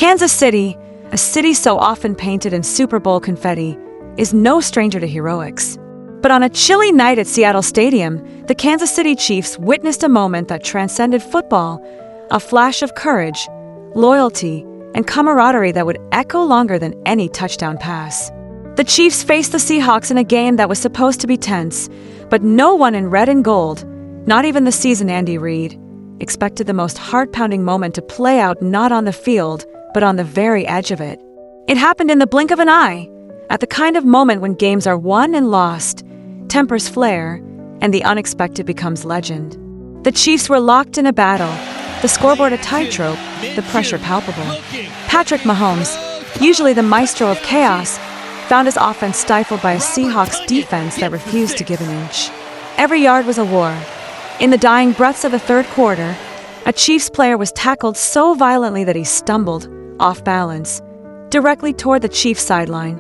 Kansas City, a city so often painted in Super Bowl confetti, is no stranger to heroics. But on a chilly night at Seattle Stadium, the Kansas City Chiefs witnessed a moment that transcended football, a flash of courage, loyalty, and camaraderie that would echo longer than any touchdown pass. The Chiefs faced the Seahawks in a game that was supposed to be tense, but no one in red and gold, not even the seasoned Andy Reid, expected the most heart-pounding moment to play out not on the field, but on the very edge of it. It happened in the blink of an eye, at the kind of moment when games are won and lost, tempers flare, and the unexpected becomes legend. The Chiefs were locked in a battle, the scoreboard a tightrope, the pressure palpable. Patrick Mahomes, usually the maestro of chaos, found his offense stifled by a Seahawks defense that refused to give an inch. Every yard was a war. In the dying breaths of the third quarter, a Chiefs player was tackled so violently that he stumbled, off balance, directly toward the Chiefs sideline,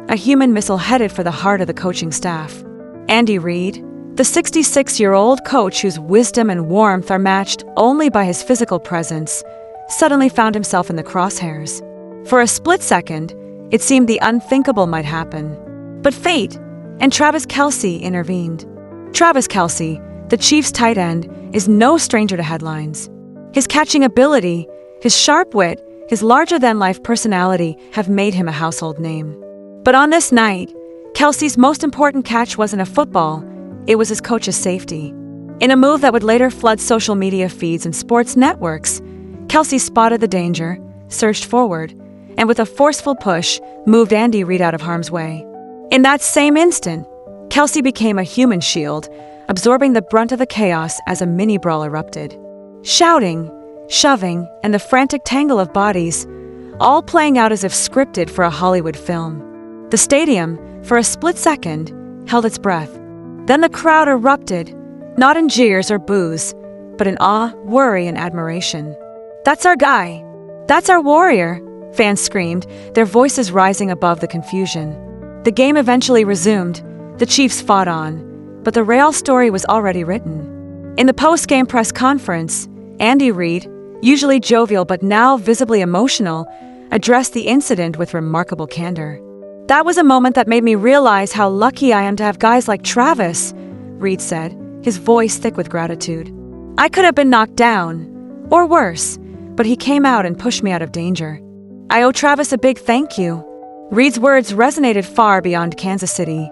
a human missile headed for the heart of the coaching staff. Andy Reid, the 66-year-old coach whose wisdom and warmth are matched only by his physical presence, suddenly found himself in the crosshairs. For a split second, it seemed the unthinkable might happen. But fate and Travis Kelce intervened. Travis Kelce, the Chiefs' tight end, is no stranger to headlines. His catching ability, his sharp wit, his larger-than-life personality have made him a household name. But on this night, Kelce's most important catch wasn't a football, it was his coach's safety. In a move that would later flood social media feeds and sports networks, Kelce spotted the danger, surged forward, and with a forceful push, moved Andy Reid out of harm's way. In that same instant, Kelce became a human shield, absorbing the brunt of the chaos as a mini-brawl erupted. Shouting, shoving, and the frantic tangle of bodies, all playing out as if scripted for a Hollywood film. The stadium, for a split second, held its breath. Then the crowd erupted, not in jeers or boos, but in awe, worry, and admiration. "That's our guy! That's our warrior!" fans screamed, their voices rising above the confusion. The game eventually resumed. The Chiefs fought on, but the real story was already written. In the post-game press conference, Andy Reid, usually jovial but now visibly emotional, addressed the incident with remarkable candor. "That was a moment that made me realize how lucky I am to have guys like Travis," Reid said, his voice thick with gratitude. "I could have been knocked down, or worse, but he came out and pushed me out of danger. I owe Travis a big thank you." Reid's words resonated far beyond Kansas City.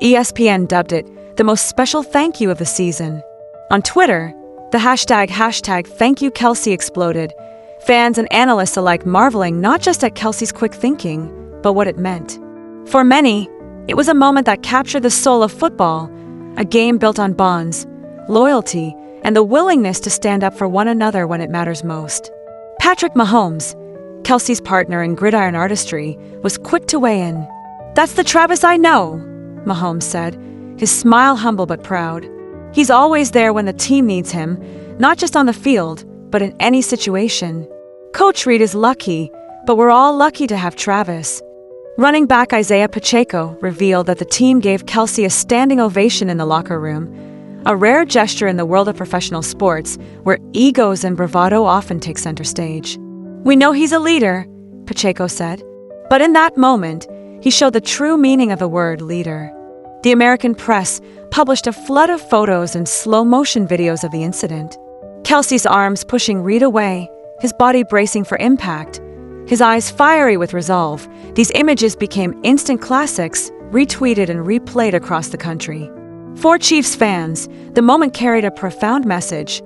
ESPN dubbed it the most special thank you of the season. On Twitter, the hashtag #ThankYouKelce exploded, fans and analysts alike marveling not just at Kelce's quick thinking, but what it meant. For many, it was a moment that captured the soul of football, a game built on bonds, loyalty, and the willingness to stand up for one another when it matters most. Patrick Mahomes, Kelce's partner in gridiron artistry, was quick to weigh in. "That's the Travis I know," Mahomes said, his smile humble but proud. "He's always there when the team needs him, not just on the field, but in any situation. Coach Reid is lucky, but we're all lucky to have Travis." Running back Isaiah Pacheco revealed that the team gave Kelce a standing ovation in the locker room, a rare gesture in the world of professional sports where egos and bravado often take center stage. "We know he's a leader," Pacheco said, but in that moment, he showed the true meaning of the word leader. The American press published a flood of photos and slow-motion videos of the incident. Kelce's arms pushing Reid away, his body bracing for impact, his eyes fiery with resolve. These images became instant classics, retweeted and replayed across the country. For Chiefs fans, the moment carried a profound message.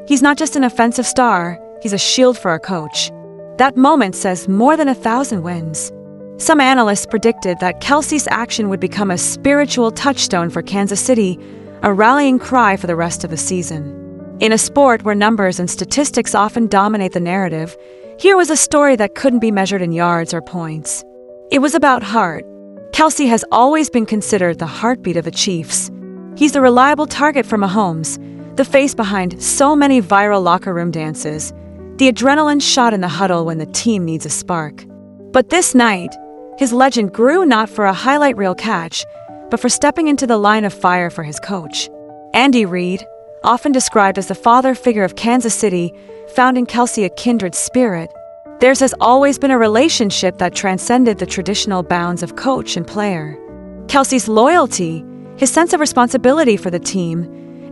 He's not just an offensive star, he's a shield for our coach. That moment says more than 1,000 wins. Some analysts predicted that Kelce's action would become a spiritual touchstone for Kansas City, a rallying cry for the rest of the season. In a sport where numbers and statistics often dominate the narrative, here was a story that couldn't be measured in yards or points. It was about heart. Kelce has always been considered the heartbeat of the Chiefs. He's the reliable target for Mahomes, the face behind so many viral locker room dances, the adrenaline shot in the huddle when the team needs a spark. But this night, his legend grew not for a highlight reel catch, but for stepping into the line of fire for his coach. Andy Reid, often described as the father figure of Kansas City, found in Kelce a kindred spirit. Theirs has always been a relationship that transcended the traditional bounds of coach and player. Kelce's loyalty, his sense of responsibility for the team,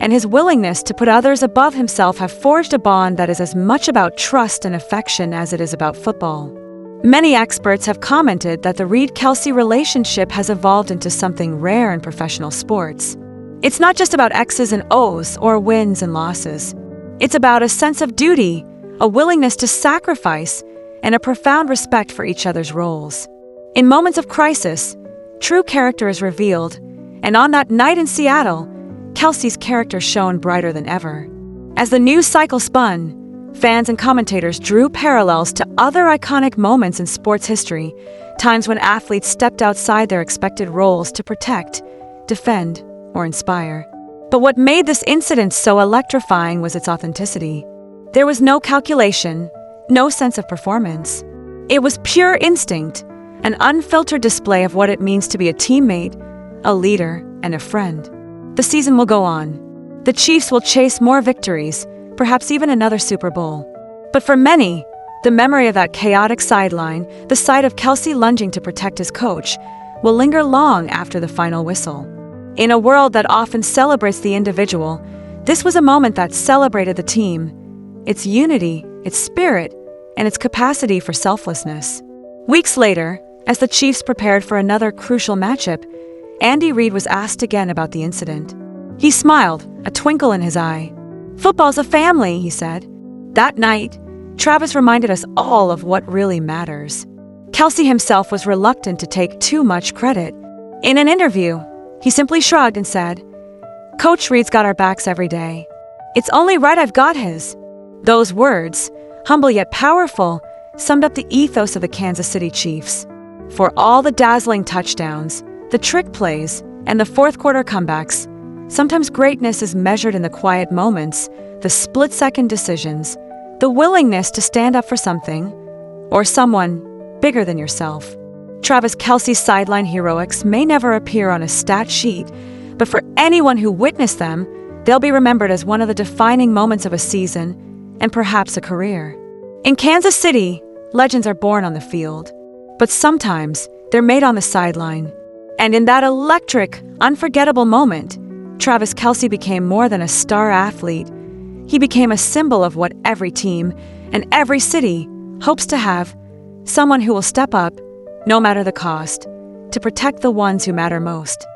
and his willingness to put others above himself have forged a bond that is as much about trust and affection as it is about football. Many experts have commented that the Reid-Kelce relationship has evolved into something rare in professional sports. It's not just about X's and O's or wins and losses. It's about a sense of duty, a willingness to sacrifice, and a profound respect for each other's roles. In moments of crisis, true character is revealed, and on that night in Seattle, Kelce's character shone brighter than ever. As the news cycle spun, fans and commentators drew parallels to other iconic moments in sports history, times when athletes stepped outside their expected roles to protect, defend, or inspire. But what made this incident so electrifying was its authenticity. There was no calculation, no sense of performance. It was pure instinct, an unfiltered display of what it means to be a teammate, a leader, and a friend. The season will go on. The Chiefs will chase more victories, perhaps even another Super Bowl. But for many, the memory of that chaotic sideline, the sight of Kelce lunging to protect his coach, will linger long after the final whistle. In a world that often celebrates the individual, this was a moment that celebrated the team, its unity, its spirit, and its capacity for selflessness. Weeks later, as the Chiefs prepared for another crucial matchup, Andy Reid was asked again about the incident. He smiled, a twinkle in his eye. "Football's a family," he said. That night, Travis reminded us all of what really matters. Kelce himself was reluctant to take too much credit. In an interview, he simply shrugged and said, "Coach Reid's got our backs every day. It's only right I've got his." Those words, humble yet powerful, summed up the ethos of the Kansas City Chiefs. For all the dazzling touchdowns, the trick plays, and the fourth-quarter comebacks, sometimes greatness is measured in the quiet moments, the split-second decisions, the willingness to stand up for something, or someone bigger than yourself. Travis Kelce's sideline heroics may never appear on a stat sheet, but for anyone who witnessed them, they'll be remembered as one of the defining moments of a season, and perhaps a career. In Kansas City, legends are born on the field, but sometimes they're made on the sideline. And in that electric, unforgettable moment, Travis Kelce became more than a star athlete. He became a symbol of what every team and every city hopes to have: someone who will step up, no matter the cost, to protect the ones who matter most.